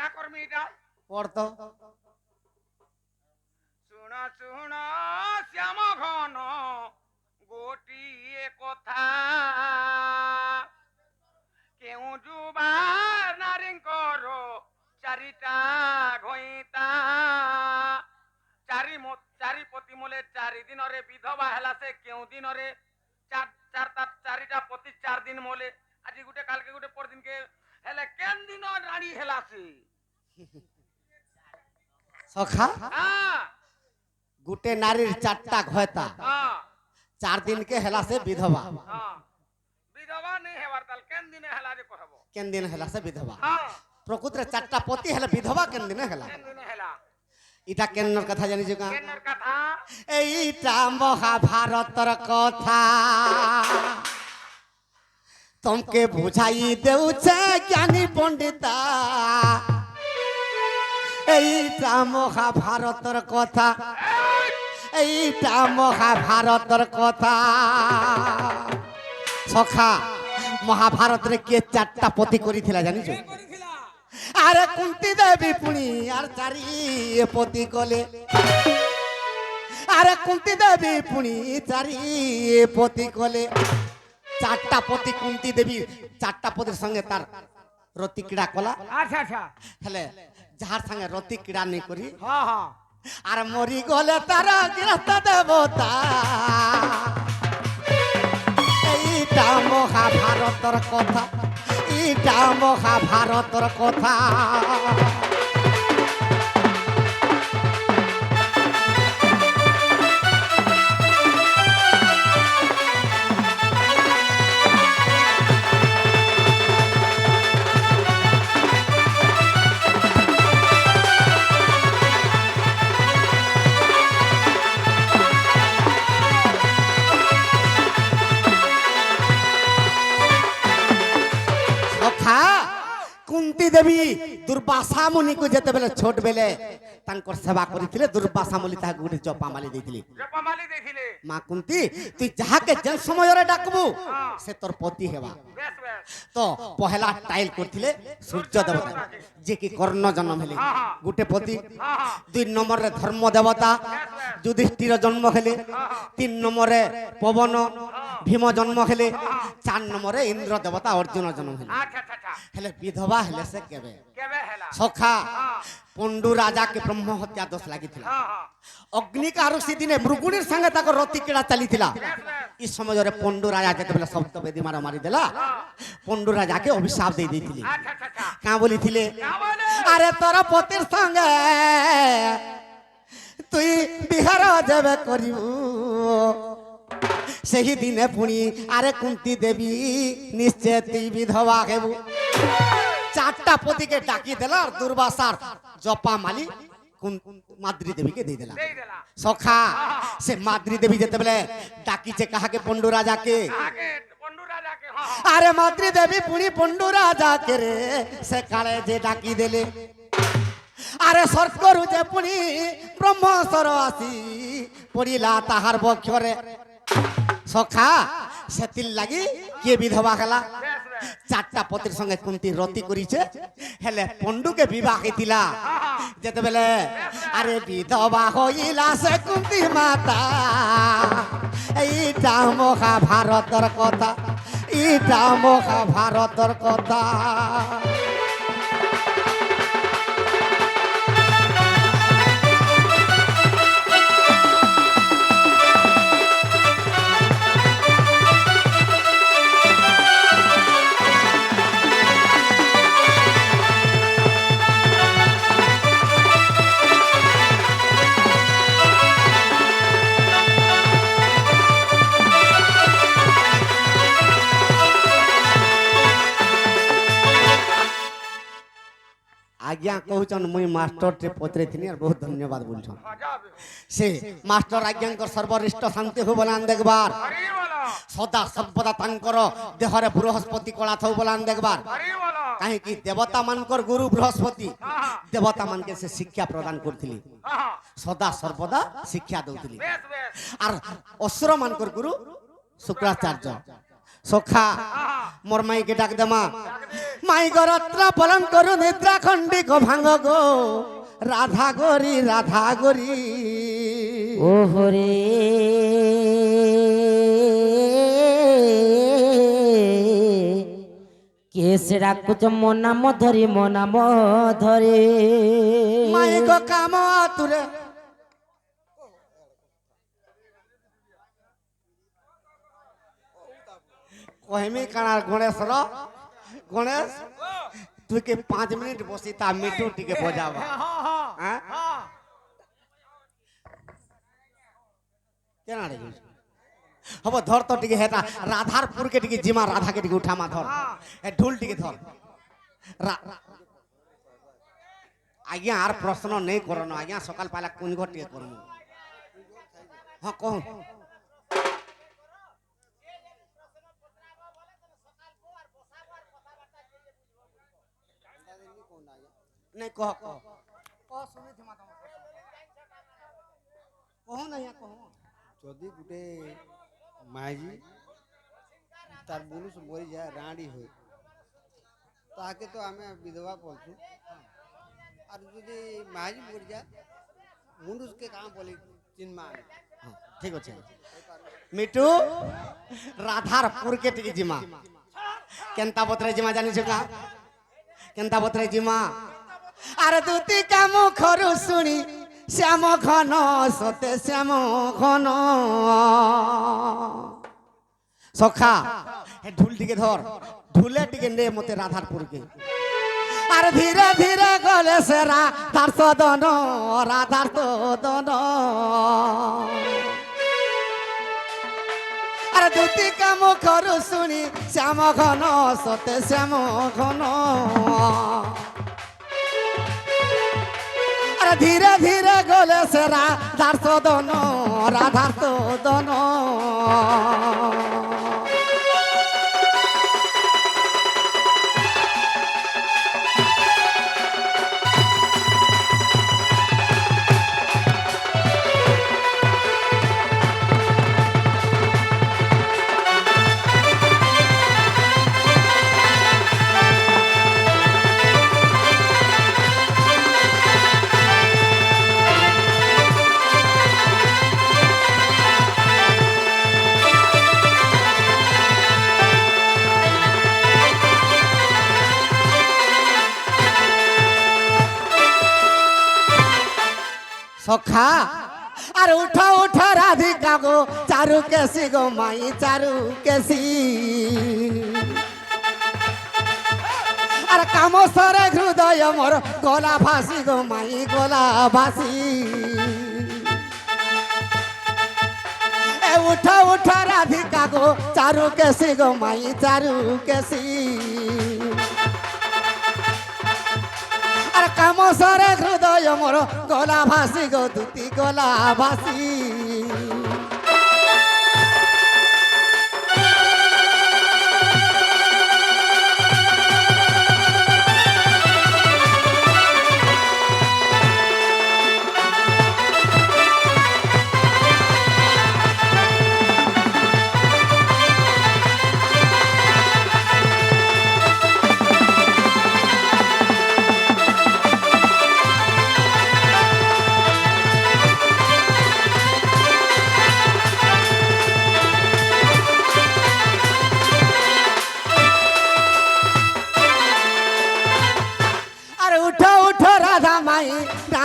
কা করমি এটা পড়ত শুণ শুণ শ্যাম ঘন গোটিয়ে কথা কেউ যুবা নারীঙ্কর চারিটা ঘইতা চারিপতি মূলে 4 দিনরে বিধবা হেলা সে কেউ দিনরে চারিটা পতি 4 দিন মূলে আজি গুটে কালকে গুটে পর দিনকে হেলে কেন দিন রানী হেলা সে সখা হ্যাঁ গুটে নারীর 4টা ঘয়তা হ্যাঁ 4 দিনকে হেলা সে বিধবা হ্যাঁ বিধবা নেই হেবার তাল কেন দিনে হেলা রে কহব কেন দিন হেলা সে বিধবা হ্যাঁ প্রকৃতরে 4টা পতি হেলে বিধবা কেন দিন হেলা কেন দিনে হেলা এটা কেনর কথা জানিছ কা কেনর কথা এইটা মহাভারতর কথা তোমকে বুঝাই দেউছে জ্ঞানী পণ্ডিতা এইটা মহাভারতর কথা এইটা মহাভারতর কথা সখা মহাভারতরে কে 4টা পতি করিছিলা জানিছ আরে কুন্তি দেবী পুনি আর 4 পতি কলে আরে কুন্তি দেবী পুনি 4 পতি কলে 4টা পতি কুন্তি দেবী 4টা পতির সঙ্গে তার রতি ক্রীড়া কলা আচ্ছা আচ্ছা হেলে যাহার সঙ্গে রতি ক্রীড়া নেই করি হ্যাঁ হ্যাঁ আর মরি গলে তার গৃহস্থ দেবতা এইটা মহাভারতর কথা এইটা মহাভারতর কথা কুন্তি দেবী দুর্বাসা মুনিকে যেতেবেলে ছোট বেলে তাঙ্কর সেবা করিଥିଲେ দুর্বাসা মুনি তাহাকে গোটে জপামালি ଦେଇଥିଲେ জপামালি দেখিলে মা কুন্তি তুই যাহাকে যে সময়রে ডাকবু সে তোর পতি হেবা বেশ বেশ তো পহেলা টাইল করଥିଲେ সূর্য দেবতা যে কি কর্ণ জন্ম হেলে গোটে পতি 2 নম্বরে ধর্ম দেবতা যুধিষ্ঠির জন্ম হেলে 3 নম্বরে পবন ভীম জন্ম হেলে 4 নম্বরে ইন্দ্র দেবতা অর্জুন জন্ম হেলে আচ্ছা আচ্ছা আচ্ছা হেলে বিধবা হেলে সে কেবে কেবে হেলা সখা পণ্ডু রাজাকে ব্রহ্ম হত্যা দোষ লাগিଥିଲା হ্যাঁ হ্যাঁ অগ্নিকারুষি দিনে মৃগুণীর সঙ্গে তাকে রতি ক্রীড়া চালিଥିଲା এই সময়রে পণ্ডু রাজা যেতবেলে শব্দবেদী মারা মারি দেলা পণ্ডু রাজাকে অভিশাপ দিয়ে দিয়েছিলি আচ্ছা আচ্ছা আচ্ছা কাঁ বলিছিলে কা বলে আরে তোর পতির সঙ্গে তুই বিহার যাবে করিবু সেই দিনে পুনি আরে কুন্তি দেবী নিশ্চয় তুই বিধবা হেবু 4টা পতিকে ডাকি দেলা আর দুর্বাসার জপা মালি মাদ্রি দেবীকে দিয়ে দিলা দেই দেলা সখা সে মাদ্রি দেবী যেতেবেলে ডাকিছে কাহাকে পণ্ডু রাজাকে আগে পন্ডু রাজাকে হ্যাঁ আরে মাদ্রি দেবী পুনি পণ্ডু রাজাকে রে সে কালে যে ডাকি দেলে আরে স্বর্গরু যে পুনি ব্রহ্মস্বর আসি পড়িলা তাহার বক্ষরে সখা সেতির লাগি কে বিধবা খেলা বেশ বেশ 4টা পতির সঙ্গে কুন্তি রতি করিছে হেলে পণ্ডুকে বিবাহ হইতিলা যেতেবেলে আরে বিধবা হইলা সে কুন্তি মাতা এইটা মহাভারতর কথা এইটা মহাভারতর কথা आज्ञा कहूचन मुई मास्टर टे पत्रे थिनी और बहुत धन्यवाद बोलछन হ্যাঁ যাবে से मास्टर आज्ञांकर सर्वरिष्ट शांति हो बोलान देखबार হরি বলো सदा सर्वदा तांकर देहरे बृहस्पति कला थौ बोलान देखबार হরি বলো काहे कि देवता मानकर गुरु बृहस्पति হ্যাঁ देवता मान के से शिक्षा प्रदान करथिली হ্যাঁ सदा सर्वदा शिक्षा दउथिली বেশ বেশ और असुर मानकर गुरु शुक्राचार्य সখা মোর মাইকে ডাক দে মা মাই গো রত্ন পলন করু নিদ্রা খণ্ডি গো ভাঙ্গ গো রাধা গরি রাধা গরি ও হরে কেসে ডাকুছ মো নাম ধরে মাই গো কাম তুরে কহিমি কানার গণেশর গণেশ তুই কে 5 মিনিট বসি তা মিটু টিকে বজাবা হ্যাঁ কেনা রে হব ধর তো টিকে হেটা রাধারপুর কে টিকে জিমা রাধা কে টিকে উঠামা ধর এ ঢোল টিকে ধর আজ্ঞা আর প্রশ্ন নেই করনো আজ্ঞা সকাল পালা কোন ঘর টিকে করমু হ্যাঁ কহ नहीं कह कह कह सुनी थी माता कहो ना या कहो যদি গোটে মাঝি তার মনুষ মরি যায় রাঁড়ি হয়ে তাকে তো আমি বিধবা বলছু আর যদি মাঝি মরি যায় মনুষকে কাম বলি চিন্মা हाँ ठीक আছে মিটু রাধারপুর কে টিকে জিমা কেনতা বতরে জিমা জানিছ কা কেনতা বতরে জিমা আর দুতি কাম খরু শুনি শ্যাম ঘন সতে শ্যাম ঘন সখা হে ঢুল টিকে ধর ঢুলে টিকে নে মতে রাধারপুর কে আর ধীরে ধীরে গলে সেরা তার সদন রাধার সদন আর দুতি কাম খরু শুনি শ্যাম ঘন সতে শ্যাম ঘন আর ধীরে ধীরে গলে সেরা তার সদন রাধার সদন সখা আর উঠা উঠা রাধিকা গো চারু কেসি গো মাই চারু কেসি আর কাম সরে হৃদয় মোর গলা ভাসি গো মাই গলা ভাসি এ উঠা উঠা রাধিকা গো চারু কেসি গো মাই চারু কেসি আর কাম সরে হৃদয় মোর গলা ভাসি গো দুতি গলা ভাসি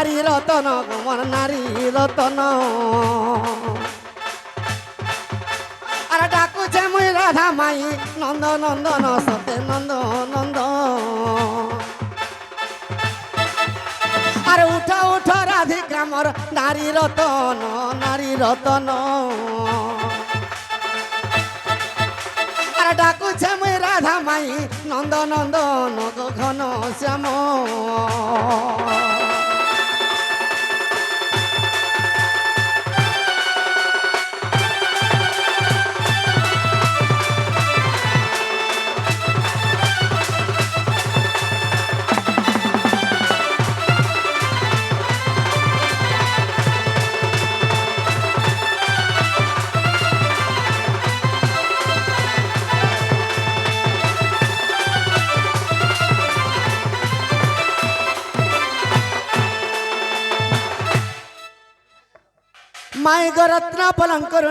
নারী রতন গোমর নারী রতন আর ডাকুছে মুই রাধা মাই নন্দ নন্দন সতে নন্দ নন্দ আর উঠা উঠা রাধিকা মোর নারী রতন নারী রতন আর ডাকুছে মুই রাধা মাই নন্দ নন্দন ঘন শ্যাম মাই গো রত্ন পলঙ্কর